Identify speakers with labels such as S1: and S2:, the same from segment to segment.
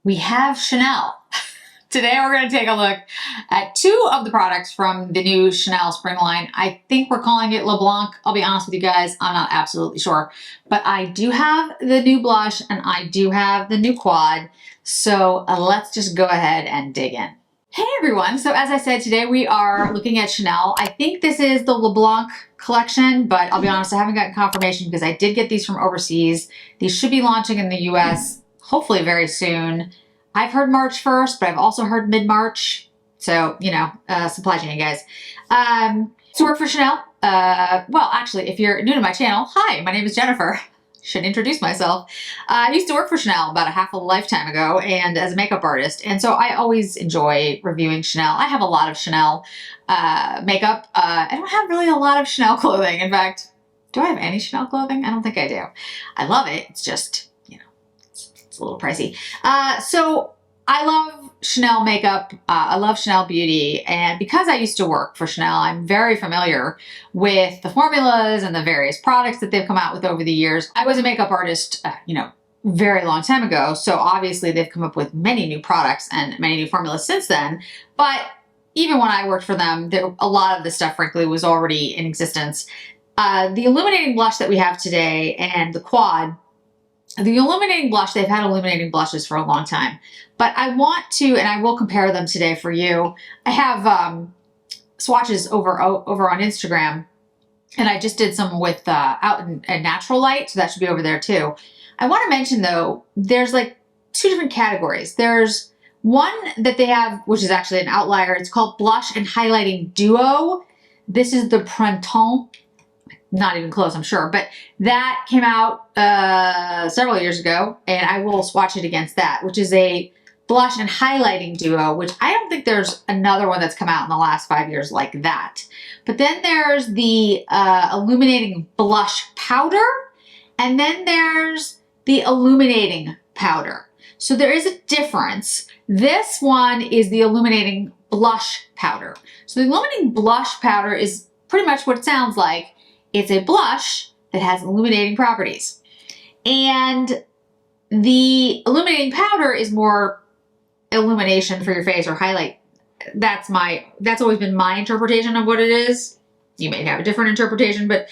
S1: we have Chanel. Today we're going to take a look at two of the products from the new Chanel spring line. I think we're calling it Blanc. I'll be honest with you guys, I'm not absolutely sure. But I do have the new blush and I do have the new quad. So let's just go ahead and dig in. Hey everyone, so as I said, today we are looking at Chanel. I think this is the Blanc collection, but I'll be honest, I haven't gotten confirmation because I did get these from overseas. These should be launching in the US hopefully very soon. I've heard March 1st, but I've also heard mid-March. So, you know, supply chain, guys. To work for Chanel. Well, actually, if you're new to my channel, hi, my name is Jennifer. Should introduce myself. I used to work for Chanel about half a lifetime ago and as a makeup artist. And so I always enjoy reviewing Chanel. I have a lot of Chanel makeup. I don't have really a lot of Chanel clothing. In fact, do I have any Chanel clothing? I don't think I do. I love it. It's just, a little pricey. So I love Chanel makeup. I love Chanel beauty. And because I used to work for Chanel, I'm very familiar with the formulas and the various products that they've come out with over the years. I was a makeup artist, very long time ago. So obviously they've come up with many new products and many new formulas since then. But even when I worked for them, a lot of the stuff, frankly, was already in existence. The illuminating blush that we have today and the quad, the illuminating blush, they've had illuminating blushes for a long time, but I want to, and I will compare them today for you. I have swatches over on Instagram, and I just did some with out in natural light, so that should be over there too. I want to mention though, there's like two different categories. There's one that they have, which is actually an outlier. It's called Blush and Highlighting Duo. This is the Printemps. Not even close, I'm sure, but that came out several years ago, and I will swatch it against that, which is a blush and highlighting duo, which I don't think there's another one that's come out in the last 5 years like that. But then there's the illuminating blush powder, and then there's the illuminating powder. So there is a difference. This one is the illuminating blush powder. So the illuminating blush powder is pretty much what it sounds like. It's a blush that has illuminating properties. And the illuminating powder is more illumination for your face or highlight. That's always been my interpretation of what it is. You may have a different interpretation, but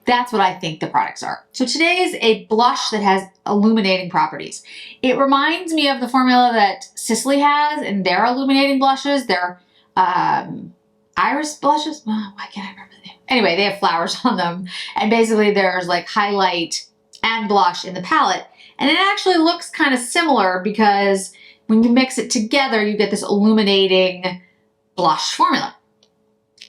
S1: that's what I think the products are. So today is a blush that has illuminating properties. It reminds me of the formula that Sisley has in their illuminating blushes. Their iris blushes. Oh, why can't I remember the name? Anyway, they have flowers on them, and basically there's like highlight and blush in the palette, and it actually looks kind of similar because when you mix it together, you get this illuminating blush formula.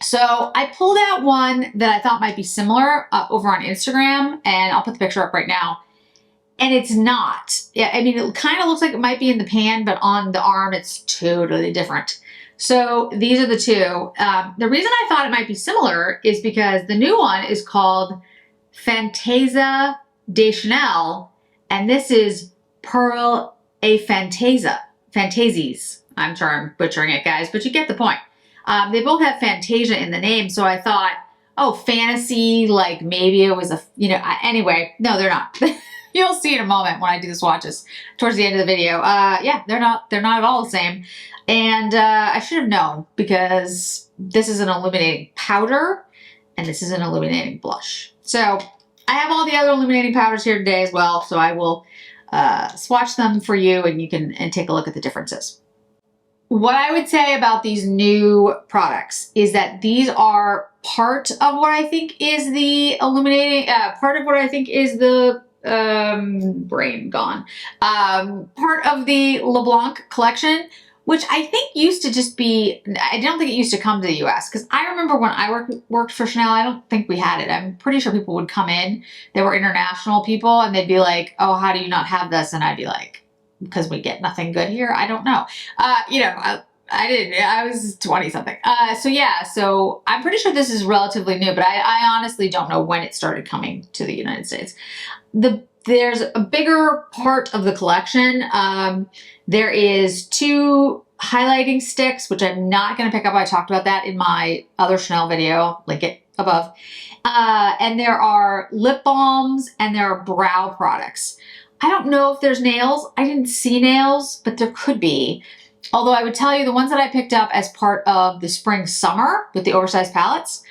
S1: So I pulled out one that I thought might be similar over on Instagram, and I'll put the picture up right now. And it's not. Yeah, I mean, it kind of looks like it might be in the pan, but on the arm, it's totally different. So these are the two. The reason I thought it might be similar is because the new one is called Fantasia de Chanel, and this is Pearl et Fantasies. I'm sure I'm butchering it, guys, but you get the point. They both have Fantasia in the name, so I thought, oh, fantasy, like maybe it was anyway, no, they're not. You'll see in a moment when I do the swatches towards the end of the video. Yeah, they're not at all the same. And I should have known because this is an illuminating powder and this is an illuminating blush. So I have all the other illuminating powders here today as well. So I will swatch them for you and you can take a look at the differences. What I would say about these new products is that these are part of what I think is the illuminating, part of what I think is the brain gone, part of the Blanc collection, which I think used to just be, I don't think it used to come to the US, because I remember when I worked for Chanel, I don't think we had it. I'm pretty sure people would come in, they were international people, and they'd be like, oh, how do you not have this? And I'd be like, because we get nothing good here? I don't know. I didn't, I was 20 something. So yeah, so I'm pretty sure this is relatively new, but I honestly don't know when it started coming to the United States. There's a bigger part of the collection. There is 2 highlighting sticks, which I'm not going to pick up. I talked about that in my other Chanel video, link it above. And there are lip balms and there are brow products. I don't know if there's nails. I didn't see nails, but there could be. Although I would tell you the ones that I picked up as part of the spring summer with the oversized palettes,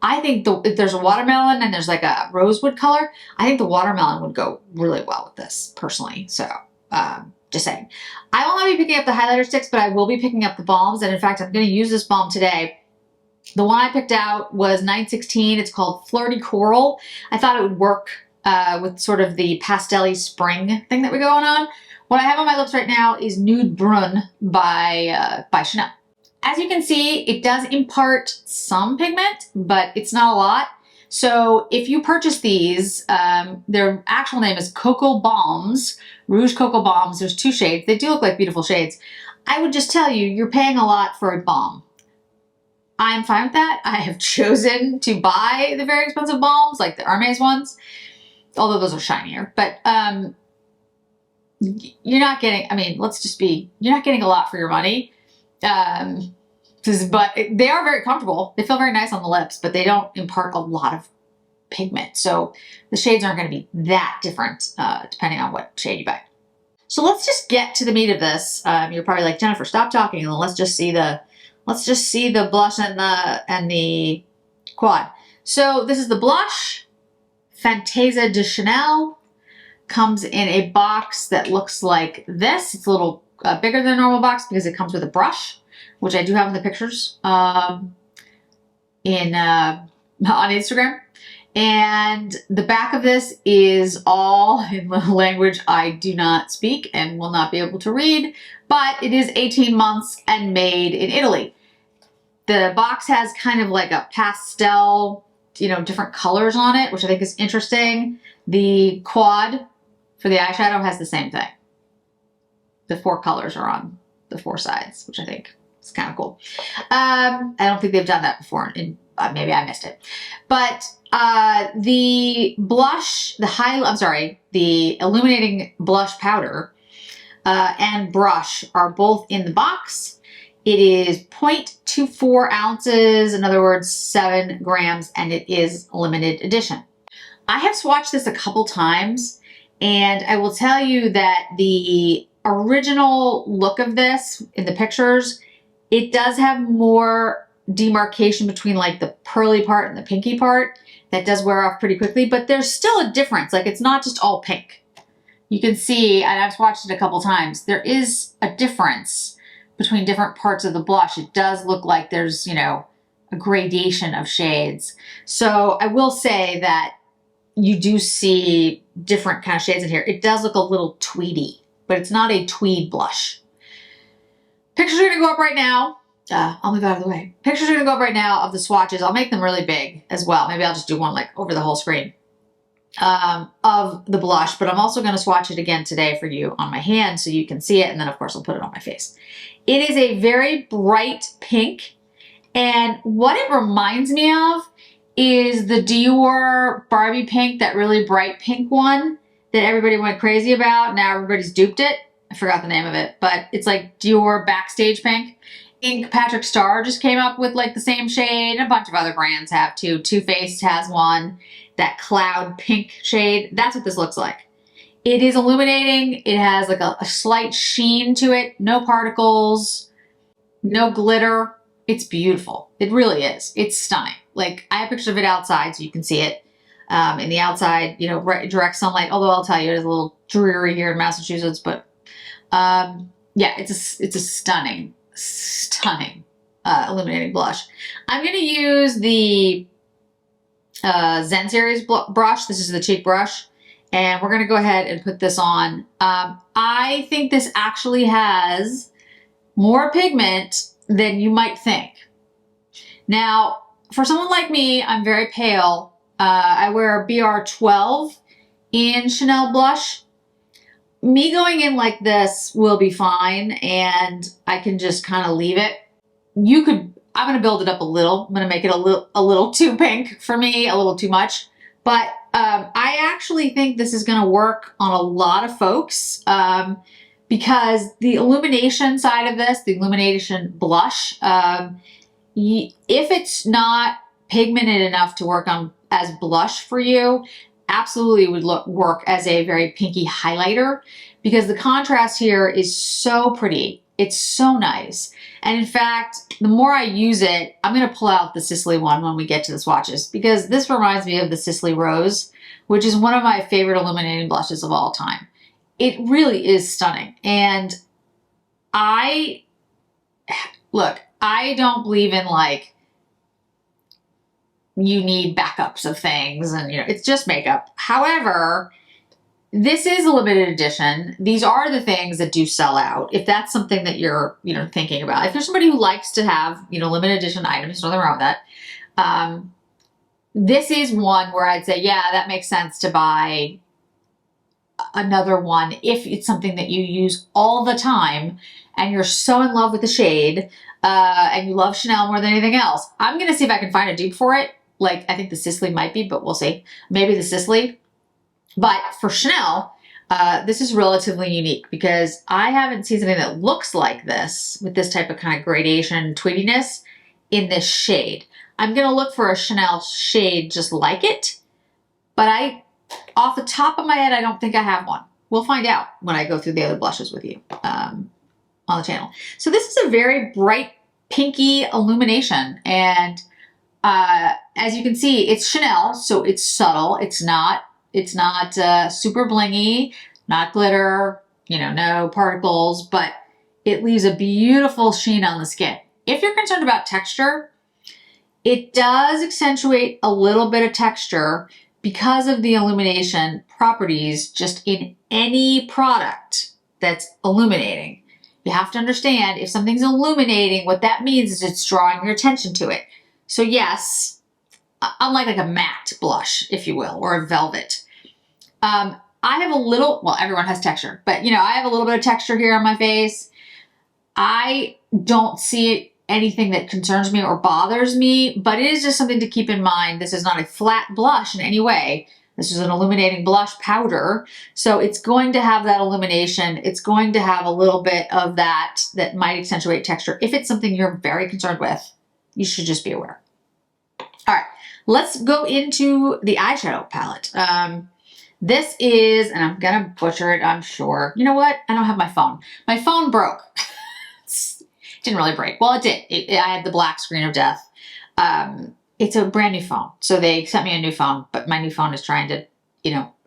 S1: I think if there's a watermelon and there's like a rosewood color, I think the watermelon would go really well with this personally. So just saying. I will not be picking up the highlighter sticks, but I will be picking up the balms. And in fact, I'm going to use this balm today. The one I picked out was 916. It's called Flirty Coral. I thought it would work with sort of the pastel-y spring thing that we're going on. What I have on my lips right now is Nude Brun by Chanel. As you can see, it does impart some pigment, but it's not a lot. So if you purchase these, their actual name is Coco Balms, Rouge Coco Balms. There's 2 shades. They do look like beautiful shades. I would just tell you, you're paying a lot for a balm. I'm fine with that. I have chosen to buy the very expensive balms, like the Hermes ones, although those are shinier. But you're not getting, I mean, you're not getting a lot for your money. But they are very comfortable. They feel very nice on the lips, but they don't impart a lot of pigment. So the shades aren't going to be that different depending on what shade you buy. So let's just get to the meat of this. You're probably like, Jennifer, stop talking and let's just see the blush and the quad. So this is the blush, Fantasia de Chanel. Comes in a box that looks like this. It's a little bigger than a normal box because it comes with a brush, which I do have in the pictures on Instagram. And the back of this is all in the language I do not speak and will not be able to read, but it is 18 months and made in Italy. The box has kind of like a pastel, different colors on it, which I think is interesting. The quad for the eyeshadow has the same thing. The 4 colors are on the 4 sides, which I think is kind of cool. I don't think they've done that before, and maybe I missed it. But the blush, the Illuminating Blush powder and brush are both in the box. It is 0.24 ounces, in other words, 7 grams, and it is limited edition. I have swatched this a couple times, and I will tell you that the original look of this in the pictures, it does have more demarcation between like the pearly part and the pinky part. That does wear off pretty quickly, but there's still a difference. Like, it's not just all pink. You can see, and I've swatched it a couple times, there is a difference between different parts of the blush. It does look like there's, a gradation of shades. So I will say that you do see different kind of shades in here. It does look a little tweedy, but it's not a tweed blush. Pictures are going to go up right now. I'll move out of the way. Pictures are going to go up right now of the swatches. I'll make them really big as well. Maybe I'll just do one like over the whole screen of the blush, but I'm also going to swatch it again today for you on my hand so you can see it. And then of course I'll put it on my face. It is a very bright pink. And what it reminds me of is the Dior Barbie pink, that really bright pink one that everybody went crazy about. Now everybody's duped it. I forgot the name of it, but it's like Dior Backstage Pink. Ink Patrick Starr just came up with like the same shade. A bunch of other brands have too. Too Faced has one, that cloud pink shade. That's what this looks like. It is illuminating. It has like a slight sheen to it. No particles, no glitter. It's beautiful. It really is. It's stunning. Like, I have pictures of it outside so you can see it. In the outside, direct sunlight. Although I'll tell you, it is a little dreary here in Massachusetts, but yeah, it's a stunning illuminating blush. I'm going to use the Zen Series brush. This is the cheek brush, and we're going to go ahead and put this on. I think this actually has more pigment than you might think. Now, for someone like me, I'm very pale. I wear BR12 in Chanel blush. Me going in like this will be fine, and I can just kind of leave it. I'm going to build it up a little. I'm going to make it a little too pink for me, a little too much. But I actually think this is going to work on a lot of folks because the illumination side of this, the illumination blush, if it's not pigmented enough to work on as blush for you, absolutely would work as a very pinky highlighter because the contrast here is so pretty. It's so nice. And in fact, the more I use it, I'm going to pull out the Sicily one when we get to the swatches because this reminds me of the Sicily Rose, which is one of my favorite illuminating blushes of all time. It really is stunning. And I don't believe in like, you need backups of things and, it's just makeup. However, this is a limited edition. These are the things that do sell out. If that's something that you're, thinking about. If you're somebody who likes to have, limited edition items, nothing wrong with that. This is one where I'd say, yeah, that makes sense to buy another one if it's something that you use all the time and you're so in love with the shade and you love Chanel more than anything else. I'm going to see if I can find a dupe for it. Like, I think the Sicily might be, but we'll see. Maybe the Sicily. But for Chanel, this is relatively unique because I haven't seen something that looks like this with this type of kind of gradation tweediness in this shade. I'm going to look for a Chanel shade just like it, but off the top of my head, I don't think I have one. We'll find out when I go through the other blushes with you on the channel. So this is a very bright pinky illumination, and as you can see, it's Chanel, so it's subtle. It's not super blingy, not glitter, no particles, but it leaves a beautiful sheen on the skin. If you're concerned about texture, it does accentuate a little bit of texture because of the illumination properties just in any product that's illuminating. You have to understand if something's illuminating, what that means is it's drawing your attention to it. So yes, unlike like a matte blush, if you will, or a velvet, I have a little, well, everyone has texture, but I have a little bit of texture here on my face. I don't see anything that concerns me or bothers me, but it is just something to keep in mind. This is not a flat blush in any way. This is an illuminating blush powder. So it's going to have that illumination. It's going to have a little bit of that might accentuate texture. If it's something you're very concerned with, you should just be aware. All right, let's go into the eyeshadow palette. This is, and I'm gonna butcher it, I'm sure. You know what? I don't have my phone. My phone broke. It didn't really break. Well, it did. I had the black screen of death. It's a brand new phone. So they sent me a new phone, but my new phone is trying to,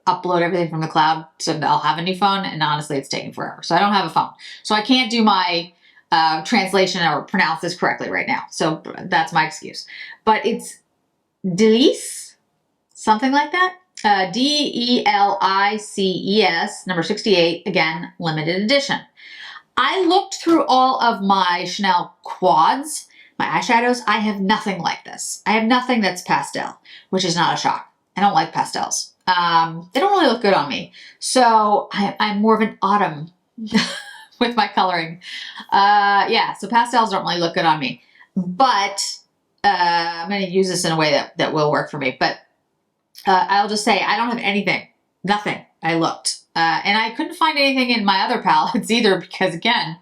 S1: upload everything from the cloud so that I'll have a new phone. And honestly, it's taking forever. So I don't have a phone. So I can't do my translation or pronounce this correctly right now. So that's my excuse. But it's Delices, something like that. Delices, number 68, again, limited edition. I looked through all of my Chanel quads, my eyeshadows. I have nothing like this. I have nothing that's pastel, which is not a shock. I don't like pastels. They don't really look good on me. So I'm more of an autumn with my coloring. Yeah, so pastels don't really look good on me. But I'm going to use this in a way that will work for me. But I'll just say I don't have anything. Nothing. I looked. And I couldn't find anything in my other palettes either because, again,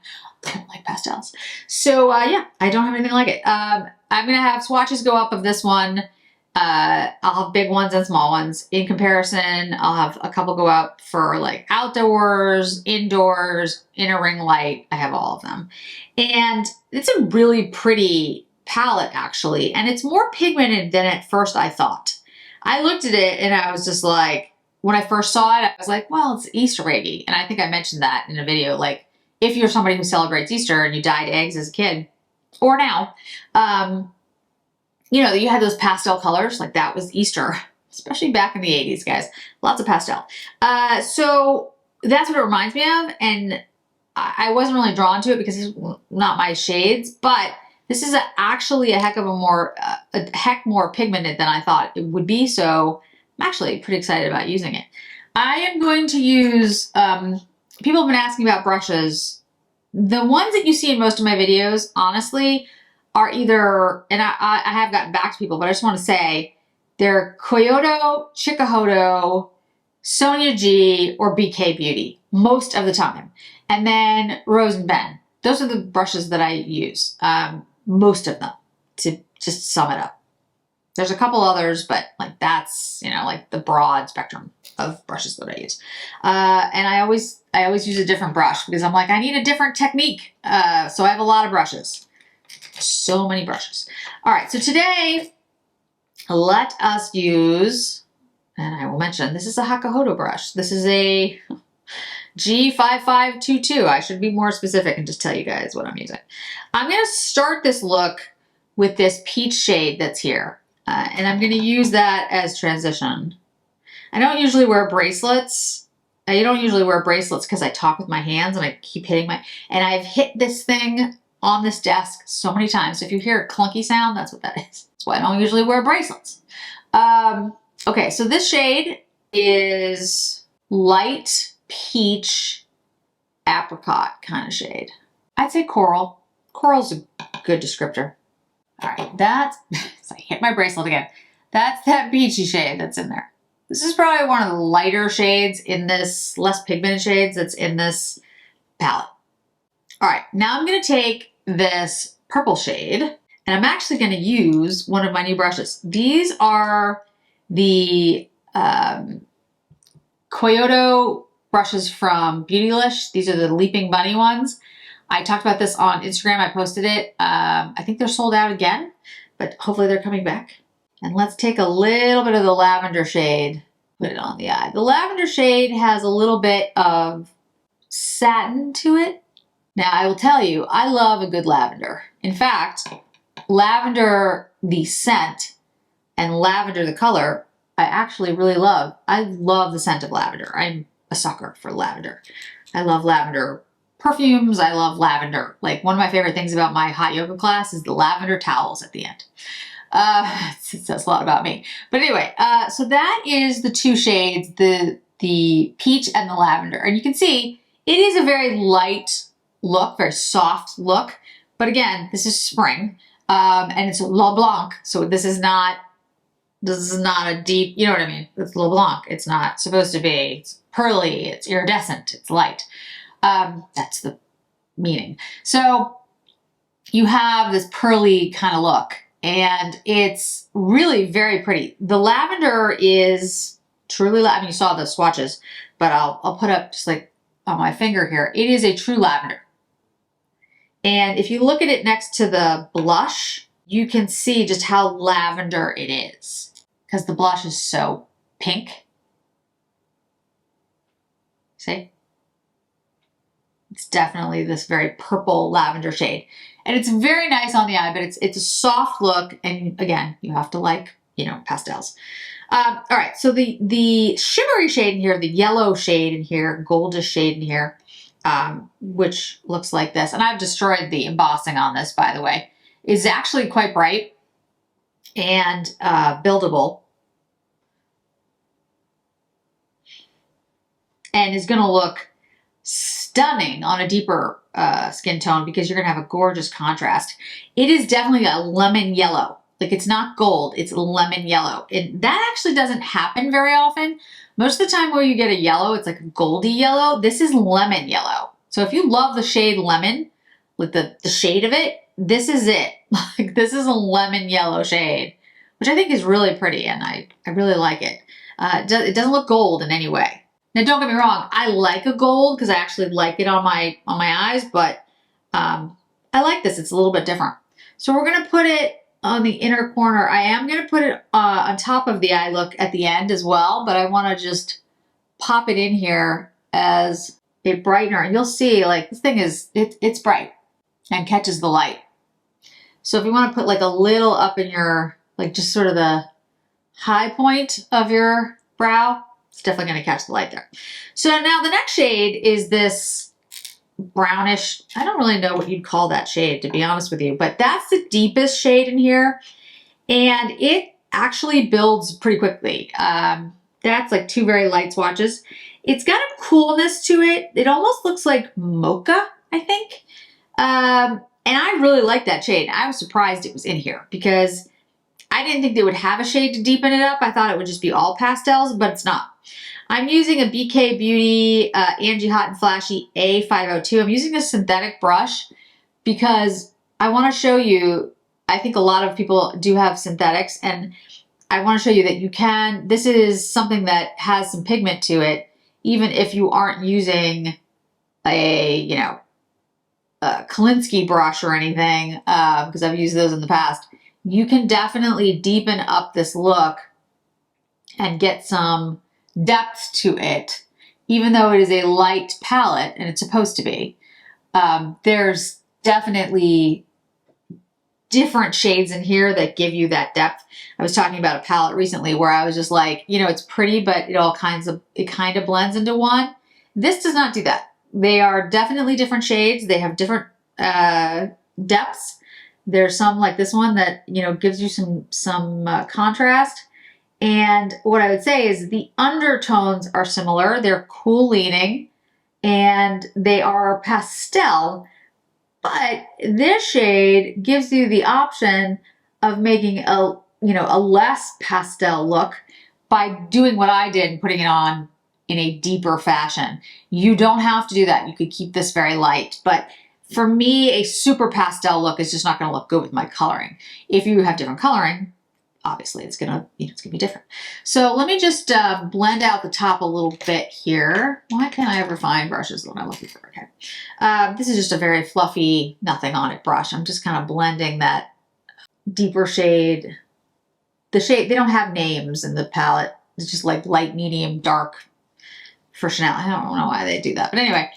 S1: I don't like pastels. So, yeah, I don't have anything like it. I'm going to have swatches go up of this one. I'll have big ones and small ones. In comparison, I'll have a couple go up for like outdoors, indoors, inner ring light. I have all of them. And it's a really pretty palette, actually. And it's more pigmented than at first I thought. I looked at it and I was just like, when I first saw it, I was like, well, it's Easter eggy. And I think I mentioned that in a video. Like, if you're somebody who celebrates Easter and you dyed eggs as a kid, or now, you had those pastel colors, like that was Easter, especially back in the 80s, guys. Lots of pastel. So that's what it reminds me of. And I wasn't really drawn to it because it's not my shades, but this is actually a heck more pigmented than I thought it would be. So I'm actually pretty excited about using it. I am going to use, people have been asking about brushes. The ones that you see in most of my videos, honestly, are either, and I have gotten back to people, but I just want to say, they're Kyoto, Chikuhodo, Sonia G, or BK Beauty, most of the time. And then Rose and Ben. Those are the brushes that I use, most of them, to just sum it up. There's a couple others, but like that's, you know, like the broad spectrum of brushes that I use. And I always use a different brush because I'm like, I need a different technique. So I have a lot of brushes. So many brushes. All right, so today, let us use, and I will mention, this is a Hakuhodo brush. This is a G5522. I should be more specific and just tell you guys what I'm using. I'm going to start this look with this peach shade that's here. And I'm going to use that as transition. I don't usually wear bracelets. I don't usually wear bracelets because I talk with my hands and I keep hitting and I've hit this thing on this desk so many times. So if you hear a clunky sound, that's what that is. That's why I don't usually wear bracelets. Okay, so this shade is light peach apricot kind of shade. I'd say coral. Coral's a good descriptor. All right, that's, so I hit my bracelet again. That's that peachy shade that's in there. This is probably one of the lighter shades in this, less pigmented shades that's in this palette. All right, now I'm gonna take this purple shade and I'm actually gonna use one of my new brushes. These are the Kyoto brushes from Beautylish. These are the Leaping Bunny ones. I talked about this on Instagram. I posted it. I think they're sold out again, but hopefully they're coming back. And let's take a little bit of the lavender shade, put it on the eye. The lavender shade has a little bit of satin to it. Now, I will tell you, I love a good lavender. In fact, lavender, the scent, and lavender, the color, I actually really love. I love the scent of lavender. I'm a sucker for lavender. I love lavender perfumes. I love lavender. Like one of my favorite things about my hot yoga class is the lavender towels at the end. It says a lot about me. But anyway, so that is the two shades, the peach and the lavender. And you can see it is a very light look, very soft look. But again, this is spring and it's Le Blanc. So this is not a deep, you know what I mean? It's Le Blanc. It's not supposed to be. It's pearly, it's iridescent, it's light. That's the meaning. So you have this pearly kind of look and it's really very pretty. The lavender is truly, I mean, you saw the swatches, but I'll put up just like on my finger here. It is a true lavender. And if you look at it next to the blush, you can see just how lavender it is because the blush is so pink. See? It's definitely this very purple lavender shade. And it's very nice on the eye, but it's a soft look. And again, you have to like, you know, pastels. All right, so the shimmery shade in here, the yellow shade in here, goldish shade in here, which looks like this. And I've destroyed the embossing on this, by the way, is actually quite bright and buildable. And is gonna look stunning on a deeper skin tone because you're gonna have a gorgeous contrast. It is definitely a lemon yellow. Like it's not gold, it's lemon yellow. And that actually doesn't happen very often. Most of the time where you get a yellow, it's like a goldy yellow. This is lemon yellow. So if you love the shade lemon, with the shade of it, this is it. Like this is a lemon yellow shade, which I think is really pretty and I really like it. It doesn't look gold in any way. Now, don't get me wrong. I like a gold because I actually like it on my eyes, but I like this. It's a little bit different. So we're going to put it on the inner corner. I am going to put it on top of the eye look at the end as well, but I want to just pop it in here as a brightener. And you'll see, like, this thing is, it's bright and catches the light. So if you want to put like a little up in your, like just sort of the high point of your brow, it's definitely going to catch the light there. So now the next shade is this brownish, I don't really know what you'd call that shade, to be honest with you, but that's the deepest shade in here. And it actually builds pretty quickly. That's like two very light swatches. It's got a coolness to it. It almost looks like mocha, I think. And I really like that shade. I was surprised it was in here because I didn't think they would have a shade to deepen it up. I thought it would just be all pastels, but it's not. I'm using a BK Beauty Angie Hot and Flashy A502. I'm using a synthetic brush because I want to show you, I think a lot of people do have synthetics, and I want to show you that you can, this is something that has some pigment to it, even if you aren't using a, you know, a Kolinsky brush or anything, because I've used those in the past. You can definitely deepen up this look and get some depth to it, even though it is a light palette, and it's supposed to be. There's definitely different shades in here that give you that depth. I was talking about a palette recently where I was just like, you know, it's pretty, but it kind of blends into one. This does not do that. They are definitely different shades. They have different depths. There's some like this one that, you know, gives you some contrast. And what I would say is the undertones are similar. They're cool leaning and they are pastel. But this shade gives you the option of making a, you know, a less pastel look by doing what I did and putting it on in a deeper fashion. You don't have to do that. You could keep this very light. But for me, a super pastel look is just not going to look good with my coloring. If you have different coloring, obviously it's gonna be different. So let me just blend out the top a little bit here. Why can't I ever find brushes when I'm looking for? Okay, this is just a very fluffy, nothing on it brush. I'm just kind of blending that deeper shade. The shade, they don't have names in the palette. It's just like light, medium, dark for Chanel. I don't know why they do that, but anyway.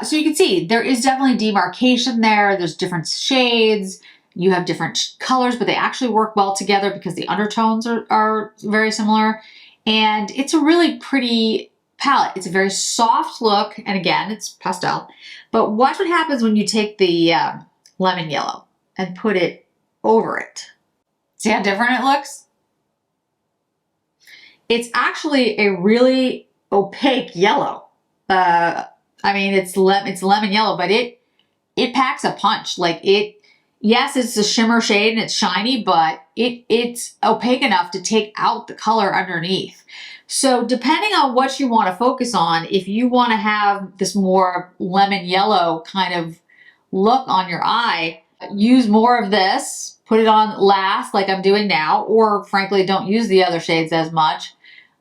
S1: So you can see there is definitely demarcation there. There's different shades. You have different colors, but they actually work well together because the undertones are very similar. And it's a really pretty palette. It's a very soft look. And again, it's pastel. But watch what happens when you take the lemon yellow and put it over it. See how different it looks? It's actually a really opaque yellow. I mean, it's lemon yellow, but it packs a punch. Like yes, it's a shimmer shade and it's shiny, but it's opaque enough to take out the color underneath. So depending on what you want to focus on, if you want to have this more lemon yellow kind of look on your eye, use more of this, put it on last like I'm doing now, or frankly, don't use the other shades as much.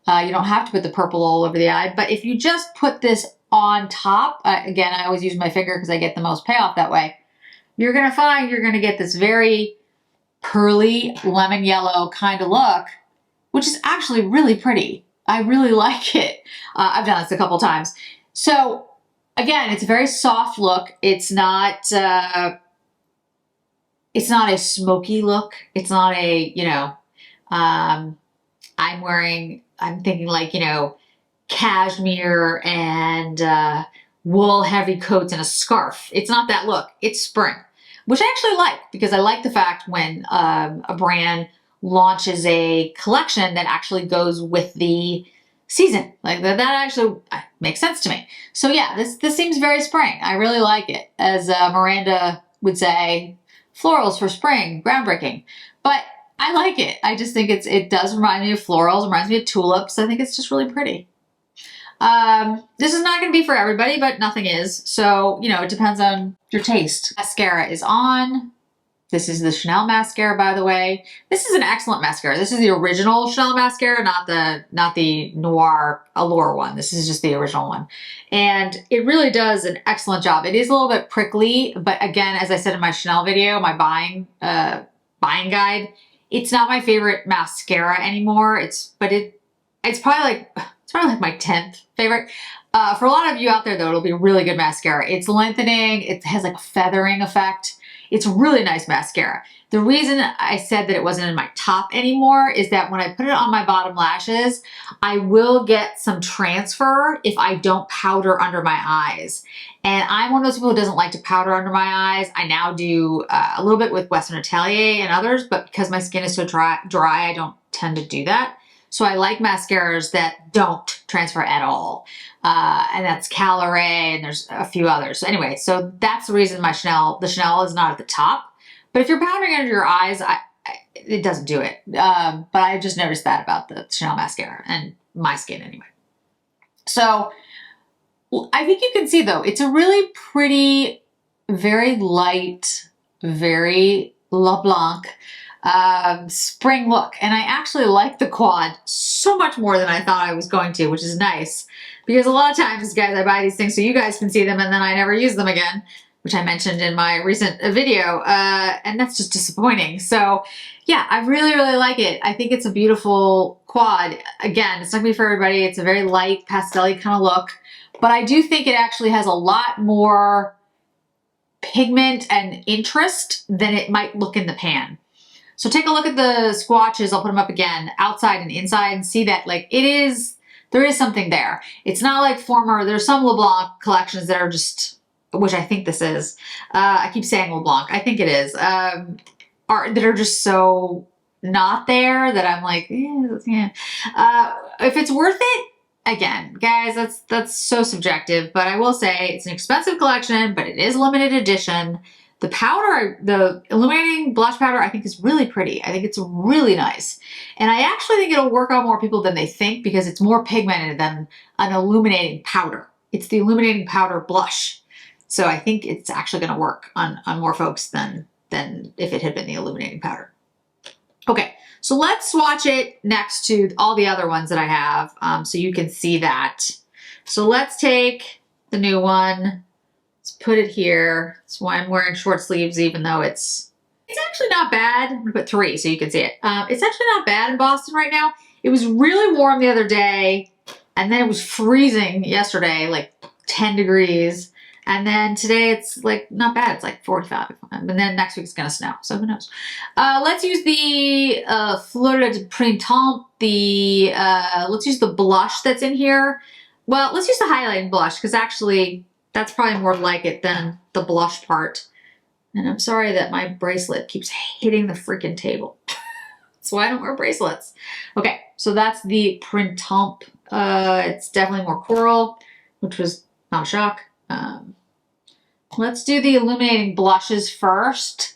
S1: You don't have to put the purple all over the eye, but if you just put this on top, again, I always use my finger because I get the most payoff that way. You're going to find you're going to get this very pearly lemon yellow kind of look, which is actually really pretty. I really like it. I've done this a couple times. So again, it's a very soft look. It's not a smoky look. It's not a, you know, I'm thinking like, you know, cashmere and wool heavy coats and a scarf. It's not that look. It's spring, which I actually like because I like the fact when a brand launches a collection that actually goes with the season. Like that actually makes sense to me. So yeah, this seems very spring. I really like it. As Miranda would say, florals for spring, groundbreaking. But I like it. I just think it does remind me of florals. It reminds me of tulips. I think it's just really pretty. This is not going to be for everybody, but nothing is. So, you know, it depends on your taste. Mascara is on. This is the Chanel mascara, by the way. This is an excellent mascara. This is the original Chanel mascara, not the Noir Allure one. This is just the original one. And it really does an excellent job. It is a little bit prickly, but again, as I said in my Chanel video, my buying guide, it's not my favorite mascara anymore. It's probably like my 10th favorite. For a lot of you out there though, it'll be a really good mascara. It's lengthening, it has like a feathering effect. It's a really nice mascara. The reason I said that it wasn't in my top anymore is that when I put it on my bottom lashes, I will get some transfer if I don't powder under my eyes. And I'm one of those people who doesn't like to powder under my eyes. I now do a little bit with Western Atelier and others, but because my skin is so dry, I don't tend to do that. So I like mascaras that don't transfer at all. And that's Caloray and there's a few others. So anyway, so that's the reason the Chanel is not at the top. But if you're powdering under your eyes, it doesn't do it. But I just noticed that about the Chanel mascara and my skin anyway. So I think you can see though, it's a really pretty, very light, very LeBlanc spring look. And I actually like the quad so much more than I thought I was going to, which is nice. Because a lot of times, guys, I buy these things so you guys can see them and then I never use them again, which I mentioned in my recent video, and that's just disappointing. So yeah, I really, really like it. I think it's a beautiful quad. Again, it's not gonna be for everybody. It's a very light, pastel-y kind of look, but I do think it actually has a lot more pigment and interest than it might look in the pan. So take a look at the swatches. I'll put them up again, outside and inside, and see that like there is something there. It's not like there's some LeBlanc collections that are just, which I think this is, I keep saying LeBlanc, I think it is, that are just so not there that I'm like, yeah. If it's worth it, again, guys, that's so subjective, but I will say it's an expensive collection, but it is limited edition. The powder, the Illuminating Blush powder, I think is really pretty. I think it's really nice. And I actually think it'll work on more people than they think because it's more pigmented than an illuminating powder. It's the illuminating powder blush. So I think it's actually gonna work on more folks than if it had been the illuminating powder. Okay, so let's swatch it next to all the other ones that I have so you can see that. So let's take the new one. Let's put it here. That's why I'm wearing short sleeves, even though it's actually not bad. I'm gonna put 3 so you can see it. It's actually not bad in Boston right now. It was really warm the other day, and then it was freezing yesterday, like 10 degrees. And then today it's like not bad. It's like 45. And then next week it's gonna snow, so who knows? Let's use the Fleur de Printemps. Let's use the blush that's in here. Well, let's use the highlighting blush because actually that's probably more like it than the blush part. And I'm sorry that my bracelet keeps hitting the freaking table. That's why I don't wear bracelets. Okay, so that's the Printemps. It's definitely more coral, which was not a shock. Let's do the illuminating blushes first,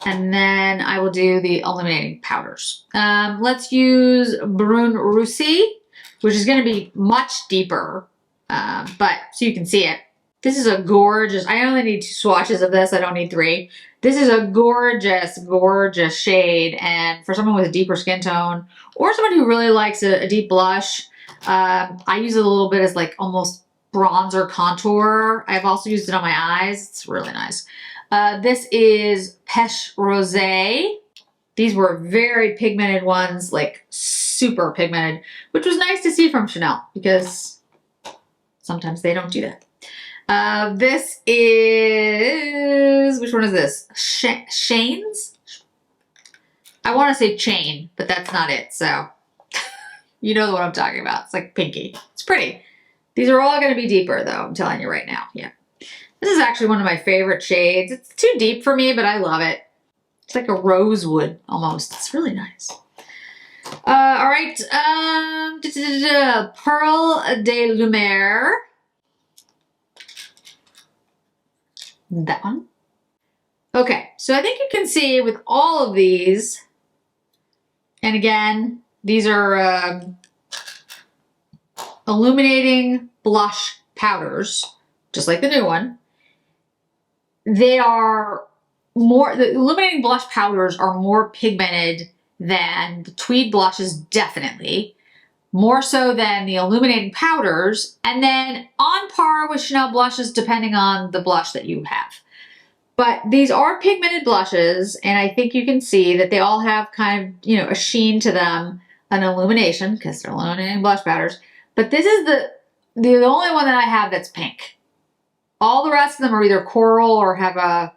S1: and then I will do the illuminating powders. Let's use Brun Russie, which is going to be much deeper, but so you can see it. This is a gorgeous, I only need 2 swatches of this. I don't need 3. This is a gorgeous, gorgeous shade. And for someone with a deeper skin tone or someone who really likes a deep blush, I use it a little bit as like almost bronzer contour. I've also used it on my eyes. It's really nice. This is Pêche Rosée. These were very pigmented ones, like super pigmented, which was nice to see from Chanel because sometimes they don't do that. This is, which one is this? Shane's? I want to say chain, but that's not it. So you know what I'm talking about. It's like pinky. It's pretty. These are all going to be deeper though. I'm telling you right now. Yeah. This is actually one of my favorite shades. It's too deep for me, but I love it. It's like a rosewood almost. It's really nice. All right. Pearl de Lumière. That one. Okay, so I think you can see with all of these, and again, these are illuminating blush powders, just like the new one. They are more, the illuminating blush powders are more pigmented than the tweed blushes, definitely. More so than the illuminating powders, and then on par with Chanel blushes depending on the blush that you have. But these are pigmented blushes, and I think you can see that they all have kind of, you know, a sheen to them, an illumination, because they're illuminating blush powders. But this is the only one that I have that's pink. All the rest of them are either coral or have a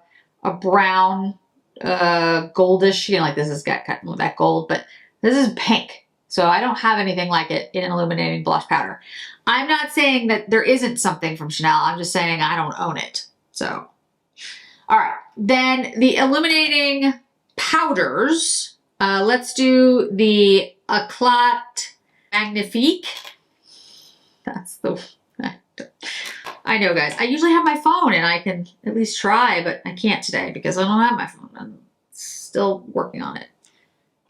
S1: brown, goldish, you know, like this has got kind of that gold, but this is pink. So I don't have anything like it in an illuminating blush powder. I'm not saying that there isn't something from Chanel. I'm just saying I don't own it. So, all right. Then the illuminating powders. Let's do the Eclat Magnifique. That's the... I know, guys. I usually have my phone and I can at least try, but I can't today because I don't have my phone. I'm still working on it.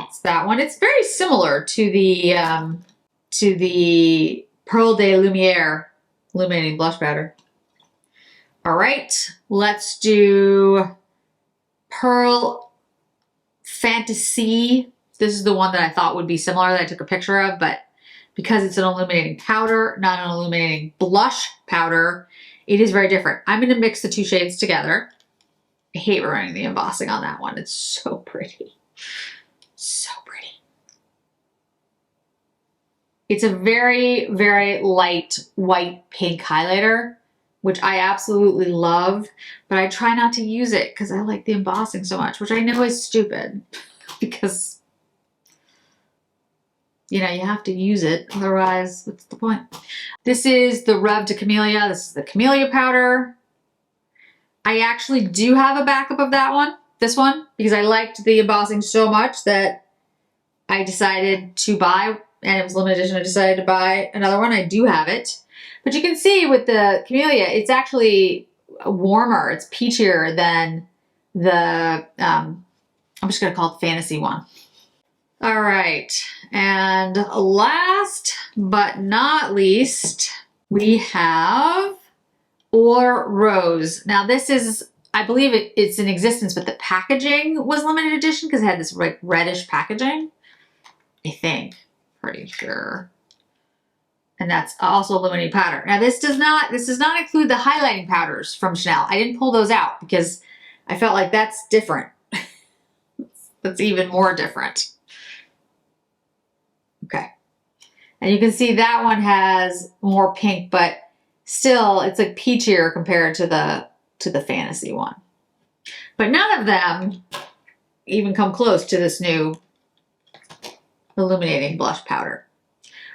S1: It's that one. It's very similar to the Pearl de Lumière illuminating blush powder. All right, let's do Pearl can't see, this is the one that I thought would be similar that I took a picture of, but because it's an illuminating powder, not an illuminating blush powder, it is very different. I'm going to mix the two shades together. I hate ruining the embossing on that one. It's so pretty. So pretty. It's a very, very light white pink highlighter, which I absolutely love, but I try not to use it because I like the embossing so much, which I know is stupid because, you know, you have to use it. Otherwise, what's the point? This is the Rev de Camellia. This is the Camellia powder. I actually do have a backup of that one, this one, because I liked the embossing so much that I decided to buy, and it was limited edition, I decided to buy another one. I do have it. But you can see with the Camellia, it's actually warmer. It's peachier than the, I'm just going to call it the Fantasy one. All right. And last but not least, we have Or Rose. Now this is, I believe it's in existence, but the packaging was limited edition because it had this like reddish packaging. I think, pretty sure. And that's also illuminating powder. Now this does not include the highlighting powders from Chanel. I didn't pull those out because I felt like that's different. That's even more different. Okay. And you can see that one has more pink, but still it's like peachier compared to the Fantasy one. But none of them even come close to this new illuminating blush powder.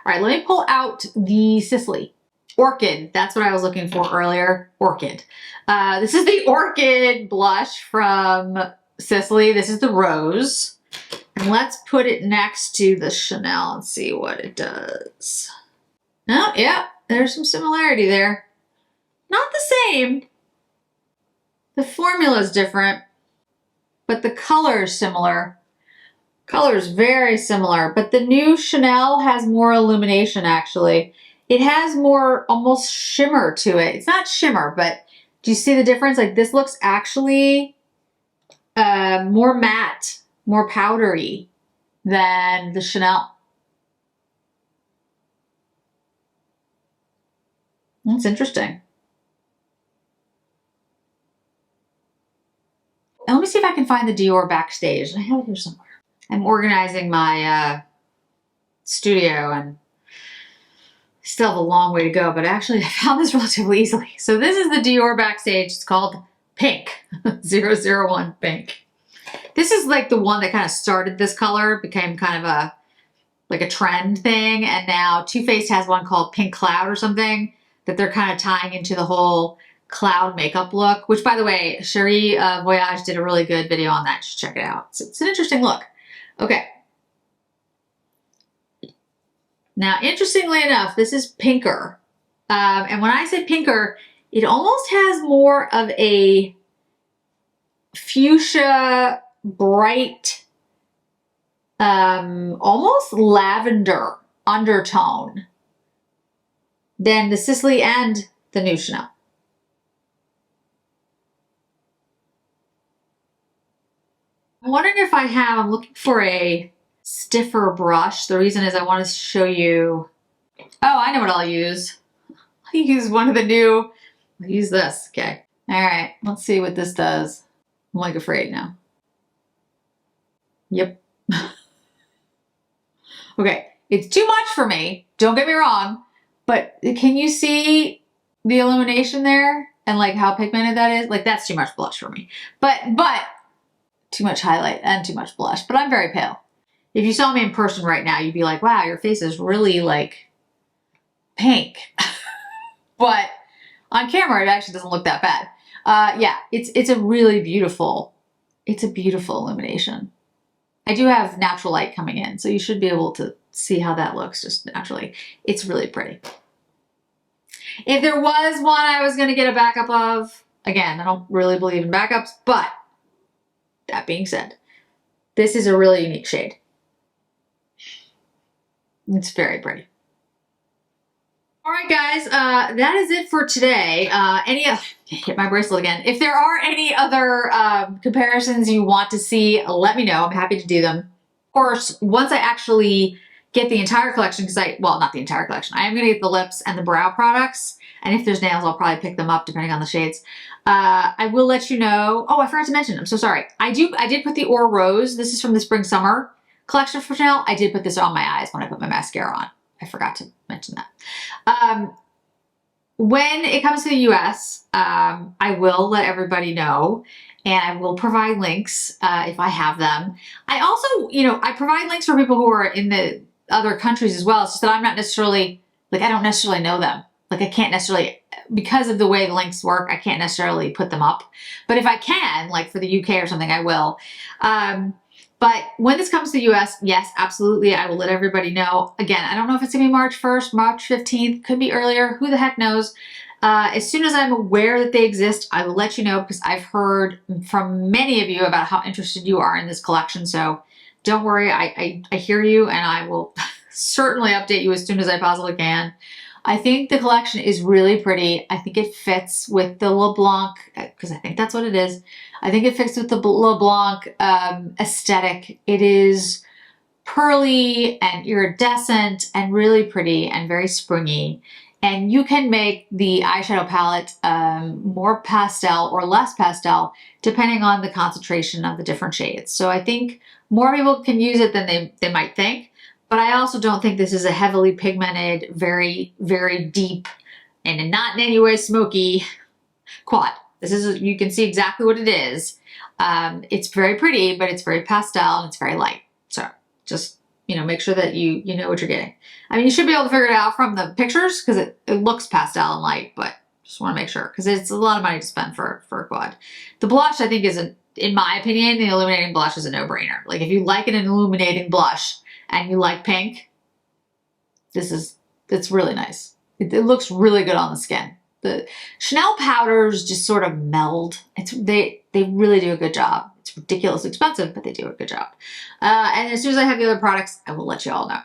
S1: All right, let me pull out the Sicily. Orchid, that's what I was looking for earlier. Orchid. This is the Orchid blush from Sicily. This is the Rose. And let's put it next to the Chanel and see what it does. Oh, yeah, there's some similarity there. Not the same. The formula is different, but the color is similar. Color is very similar, but the new Chanel has more illumination actually. It has more almost shimmer to it. It's not shimmer, but do you see the difference? Like this looks actually more matte, more powdery than the Chanel. That's interesting. And let me see if I can find the Dior backstage. I have it here somewhere. I'm organizing my studio and still have a long way to go, but actually I found this relatively easily. So this is the Dior backstage. It's called Pink, 001 Pink. This is like the one that kind of started this color, became kind of like a trend thing. And now Too Faced has one called Pink Cloud or something that they're kind of tying into the whole cloud makeup look, which by the way, Cherie Voyage did a really good video on that. You should check it out. It's an interesting look. Okay. Now, interestingly enough, this is pinker. And when I say pinker, it almost has more of a fuchsia, bright, almost lavender undertone than the Sicily and the new Chanel. I'm wondering if I'm looking for a stiffer brush. The reason is I want to show you, oh, I know what I'll use. I'll use one of the new, I'll use this, okay. All right, let's see what this does. I'm like afraid now. Yep. Okay, it's too much for me, don't get me wrong, but can you see the illumination there and like how pigmented that is? Like that's too much blush for me. But too much highlight and too much blush, but I'm very pale. If you saw me in person right now, you'd be like, wow, your face is really like pink. But on camera, it actually doesn't look that bad. Yeah, it's a really beautiful, it's a beautiful illumination. I do have natural light coming in, so you should be able to see how that looks just naturally. It's really pretty. If there was one I was gonna get a backup of, again, I don't really believe in backups, but that being said, this is a really unique shade. It's very pretty. All right, guys, that is it for today. Hit my bracelet again. If there are any other comparisons you want to see, let me know. I'm happy to do them. Of course, once I actually get the entire collection, well, not the entire collection. I am going to get the lips and the brow products. And if there's nails, I'll probably pick them up depending on the shades. I will let you know. Oh, I forgot to mention. I'm so sorry. I did put the Aura Rose. This is from the Spring Summer collection for Chanel. I did put this on my eyes when I put my mascara on. I forgot to mention that. When it comes to the US, I will let everybody know, and I will provide links if I have them. I also, I provide links for people who are in the other countries as well. It's just that I'm not necessarily, I don't necessarily know them. I can't necessarily, because of the way the links work, I can't necessarily put them up. But if I can, for the UK or something, I will. But when this comes to the US, yes, absolutely, I will let everybody know. Again, I don't know if it's going to be March 1st, March 15th, could be earlier, who the heck knows. As soon as I'm aware that they exist, I will let you know, because I've heard from many of you about how interested you are in this collection. So don't worry, I hear you, and I will certainly update you as soon as I possibly can. I think the collection is really pretty. I think it fits with the LeBlanc, because I think that's what it is. I think it fits with the LeBlanc aesthetic. It is pearly and iridescent and really pretty and very springy. And you can make the eyeshadow palette more pastel or less pastel depending on the concentration of the different shades. So I think more people can use it than they might think. But I also don't think this is a heavily pigmented, very, very deep, and not in any way smoky quad. This is, you can see exactly what it is. It's very pretty, but it's very pastel and it's very light. So just, make sure that you know what you're getting. I mean, you should be able to figure it out from the pictures, because it looks pastel and light, but just want to make sure, because it's a lot of money to spend for a quad. The blush, I think, in my opinion, the Illuminating Blush is a no-brainer. If you like an illuminating blush and you like pink, it's really nice. It looks really good on the skin. The Chanel powders just sort of meld. They really do a good job. It's ridiculously expensive, but they do a good job. And as soon as I have the other products, I will let you all know.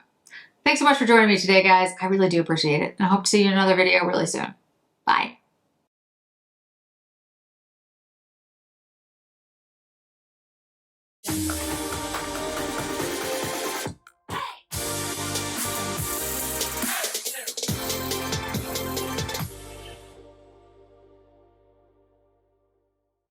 S1: Thanks so much for joining me today, guys. I really do appreciate it. And I hope to see you in another video really soon. Bye.